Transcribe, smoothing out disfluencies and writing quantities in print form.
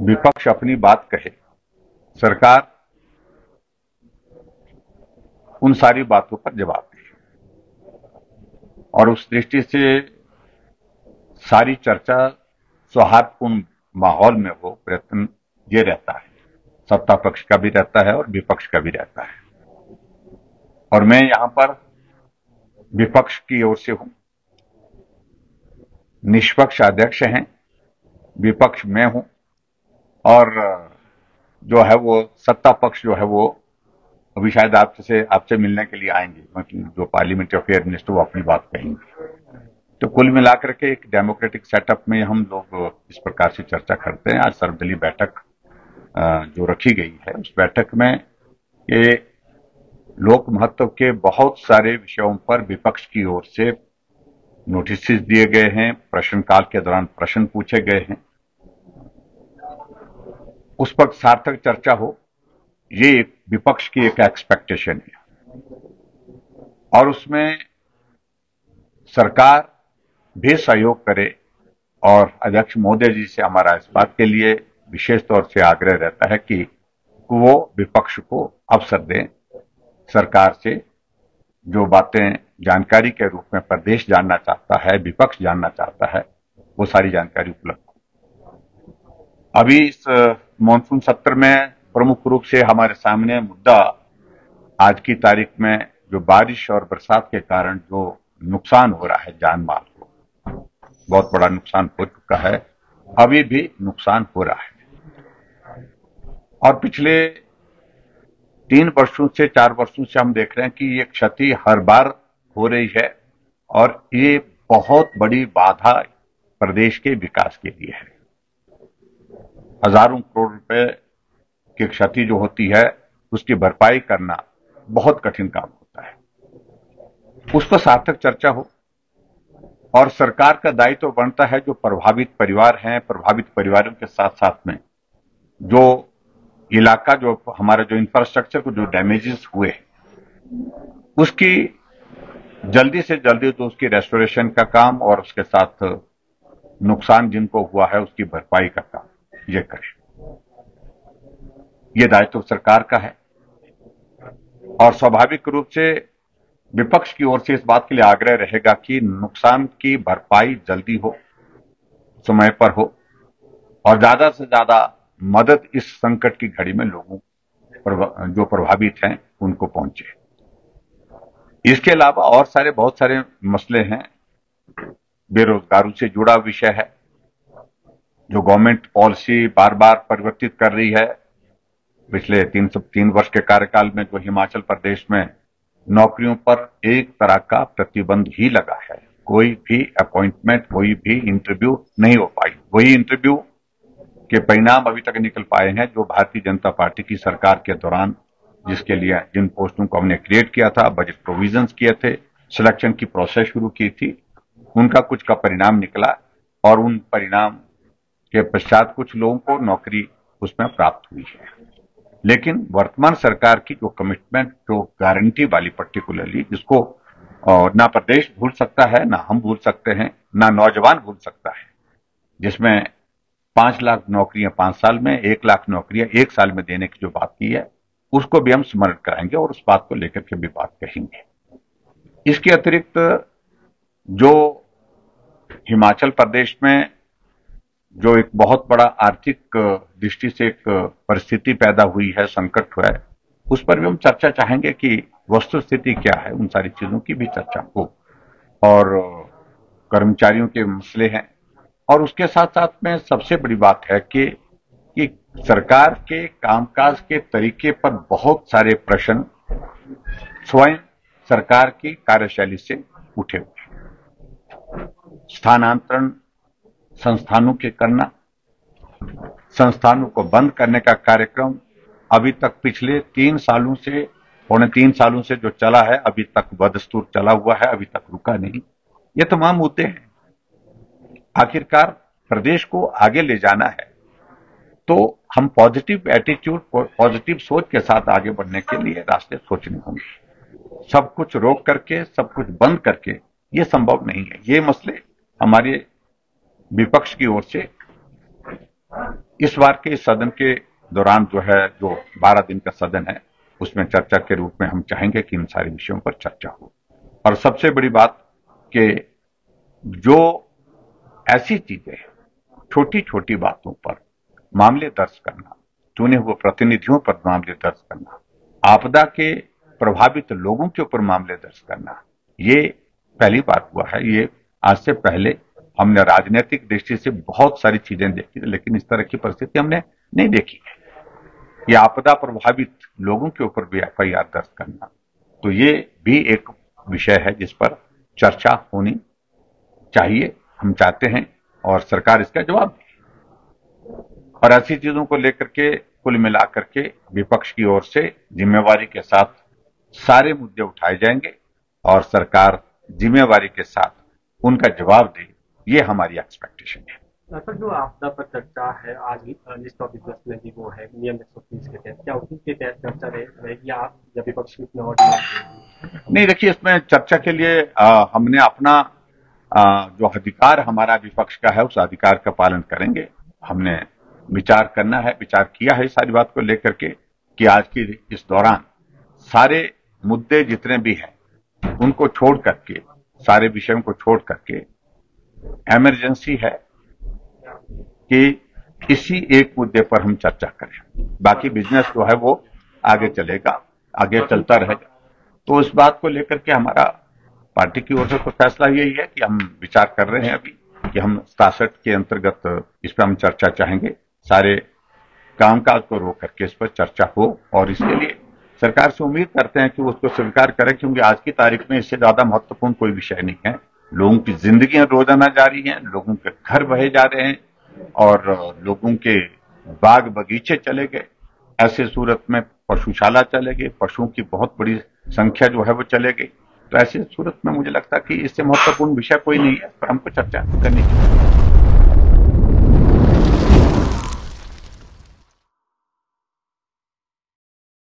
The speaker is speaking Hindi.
विपक्ष अपनी बात कहे, सरकार उन सारी बातों पर जवाब दे। और उस दृष्टि से सारी चर्चा सौहार्दपूर्ण माहौल में हो, प्रयत्न ये रहता है। सत्ता पक्ष का भी रहता है और विपक्ष का भी रहता है। और मैं यहां पर विपक्ष की ओर से हूं। निष्पक्ष अध्यक्ष हैं, विपक्ष मैं हूं, और जो है वो सत्ता पक्ष जो है वो अभी शायद आपसे मिलने के लिए आएंगे, मतलब जो पार्लियामेंट्री अफेयर मिनिस्टर वो अपनी बात कहेंगे। तो कुल मिलाकर के एक डेमोक्रेटिक सेटअप में हम लोग इस प्रकार से चर्चा करते हैं। आज सर्वदलीय बैठक जो रखी गई है, उस बैठक में ये लोक महत्व के बहुत सारे विषयों पर विपक्ष की ओर से नोटिस दिए गए हैं, प्रश्नकाल के दौरान प्रश्न पूछे गए हैं, उस पर सार्थक चर्चा हो, ये विपक्ष की एक एक्सपेक्टेशन है। और उसमें सरकार भी सहयोग करे। और अध्यक्ष महोदय जी से हमारा इस बात के लिए विशेष तौर से आग्रह रहता है कि वो विपक्ष को अवसर दें, सरकार से जो बातें जानकारी के रूप में प्रदेश जानना चाहता है, विपक्ष जानना चाहता है, वो सारी जानकारी उपलब्ध हो। अभी इस मॉनसून सत्र में प्रमुख रूप से हमारे सामने मुद्दा आज की तारीख में जो बारिश और बरसात के कारण जो नुकसान हो रहा है, जान माल को बहुत बड़ा नुकसान हो चुका है, अभी भी नुकसान हो रहा है। और पिछले 4 वर्षों से हम देख रहे हैं कि ये क्षति हर बार हो रही है और ये बहुत बड़ी बाधा प्रदेश के विकास के लिए है। हजारों करोड़ रुपए की क्षति जो होती है, उसकी भरपाई करना बहुत कठिन काम होता है। उस पर सार्थक चर्चा हो। और सरकार का दायित्व तो बनता है, जो प्रभावित परिवार हैं, प्रभावित परिवारों के साथ साथ में जो इलाका, जो हमारा जो इंफ्रास्ट्रक्चर को जो डैमेजेस हुए, उसकी जल्दी से जल्दी तो उसकी रेस्टोरेशन का काम और उसके साथ नुकसान जिनको हुआ है उसकी भरपाई का काम ये करे। ये दायित्व सरकार का है। और स्वाभाविक रूप से विपक्ष की ओर से इस बात के लिए आग्रह रहेगा कि नुकसान की भरपाई जल्दी हो, समय पर हो, और ज्यादा से ज्यादा मदद इस संकट की घड़ी में लोगों जो प्रभावित हैं उनको पहुंचे। इसके अलावा और बहुत सारे मसले हैं। बेरोजगारों से जुड़ा विषय है, जो गवर्नमेंट पॉलिसी बार बार परिवर्तित कर रही है। पिछले 3 वर्ष के कार्यकाल में जो हिमाचल प्रदेश में नौकरियों पर एक तरह का प्रतिबंध ही लगा है, कोई भी अपॉइंटमेंट, कोई भी इंटरव्यू नहीं हो पाई। वही इंटरव्यू के परिणाम अभी तक निकल पाए हैं जो भारतीय जनता पार्टी की सरकार के दौरान, जिसके लिए जिन पोस्टों को हमने क्रिएट किया था, बजट प्रोविजंस किए थे, सिलेक्शन की प्रोसेस शुरू की थी, उनका कुछ का परिणाम निकला। और उन परिणाम के पश्चात कुछ लोगों को नौकरी उसमें प्राप्त हुई है। लेकिन वर्तमान सरकार की जो कमिटमेंट, जो गारंटी वाली पर्टिकुलरली, जिसको ना प्रदेश भूल सकता है, ना हम भूल सकते हैं, ना नौजवान भूल सकता है, जिसमें 5 लाख नौकरियां 5 साल में, 1 लाख नौकरियां 1 साल में देने की जो बात की है, उसको भी हम स्मरण कराएंगे और उस बात को लेकर के भी बात कहेंगे। इसके अतिरिक्त जो हिमाचल प्रदेश में जो एक बहुत बड़ा आर्थिक दृष्टि से एक परिस्थिति पैदा हुई है, संकट हुआ है, उस पर भी हम चर्चा चाहेंगे कि वस्तु स्थिति क्या है, उन सारी चीजों की भी चर्चा हो। और कर्मचारियों के मसले हैं। और उसके साथ साथ में सबसे बड़ी बात है कि सरकार के कामकाज के तरीके पर बहुत सारे प्रश्न स्वयं सरकार की कार्यशैली से उठे हुए। स्थानांतरण संस्थानों के करना, संस्थानों को बंद करने का कार्यक्रम अभी तक पिछले 3 सालों से जो चला है, अभी तक बदस्तूर चला हुआ है, अभी तक रुका नहीं। ये तमाम मुद्दे हैं। आखिरकार प्रदेश को आगे ले जाना है तो हम पॉजिटिव एटीट्यूड, पॉजिटिव सोच के साथ आगे बढ़ने के लिए रास्ते सोचने होंगे। सब कुछ रोक करके, सब कुछ बंद करके ये संभव नहीं है। ये मसले हमारे विपक्ष की ओर से इस बार के सदन के दौरान जो 12 दिन का सदन है, उसमें चर्चा के रूप में हम चाहेंगे कि इन सारे विषयों पर चर्चा हो। और सबसे बड़ी बात कि जो ऐसी चीजें, छोटी छोटी बातों पर मामले दर्ज करना, चुने हुए प्रतिनिधियों पर मामले दर्ज करना, आपदा के प्रभावित लोगों के ऊपर मामले दर्ज करना, ये पहली बार हुआ है। ये आज से पहले हमने राजनीतिक दृष्टि से बहुत सारी चीजें देखी, लेकिन इस तरह की परिस्थिति हमने नहीं देखी है। ये आपदा प्रभावित लोगों के ऊपर भी एफआईआर दर्ज करना, तो ये भी एक विषय है जिस पर चर्चा होनी चाहिए, हम चाहते हैं, और सरकार इसका जवाब दे। और ऐसी चीजों को लेकर के कुल मिलाकर के विपक्ष की ओर से जिम्मेवारी के साथ सारे मुद्दे उठाए जाएंगे और सरकार जिम्मेवारी के साथ उनका जवाब दे, ये हमारी एक्सपेक्टेशन है। सर, जो आपदा पर चर्चा है आज जिस टॉपिक में की वो है नियम 130 के तहत, क्या उसी के तहत चर्चा रहेगी आप या विपक्ष की इसमें और नहीं, देखिए, इसमें चर्चा के लिए हमने अपना जो अधिकार हमारा विपक्ष का है उस अधिकार का पालन करेंगे। हमने विचार करना है, विचार किया है सारी बात को लेकर के कि आज की इस दौरान सारे मुद्दे जितने भी हैं उनको छोड़ करके, सारे विषयों को छोड़ करके इमरजेंसी है कि किसी एक मुद्दे पर हम चर्चा करें। बाकी बिजनेस जो है वो आगे चलेगा, आगे चलता रहेगा। तो इस बात को लेकर के हमारा पार्टी की ओर से तो फैसला यही है कि हम विचार कर रहे हैं अभी कि हम 67 के अंतर्गत इस पर हम चर्चा चाहेंगे। सारे कामकाज को रोक करके इस पर चर्चा हो और इसके लिए सरकार से उम्मीद करते हैं कि वो उसको स्वीकार करें, क्योंकि आज की तारीख में इससे ज्यादा महत्वपूर्ण कोई विषय नहीं है। लोगों की जिंदगियां रोजाना जारी हैं, लोगों के घर बहे जा रहे हैं और लोगों के बाग बगीचे चले गए। ऐसे सूरत में पशुशाला चले गए, पशुओं की बहुत बड़ी संख्या जो है वो चले गई। तो ऐसी सूरत में मुझे लगता है कि इससे महत्वपूर्ण विषय कोई नहीं है, पर हमको चर्चा करनी चाहिए।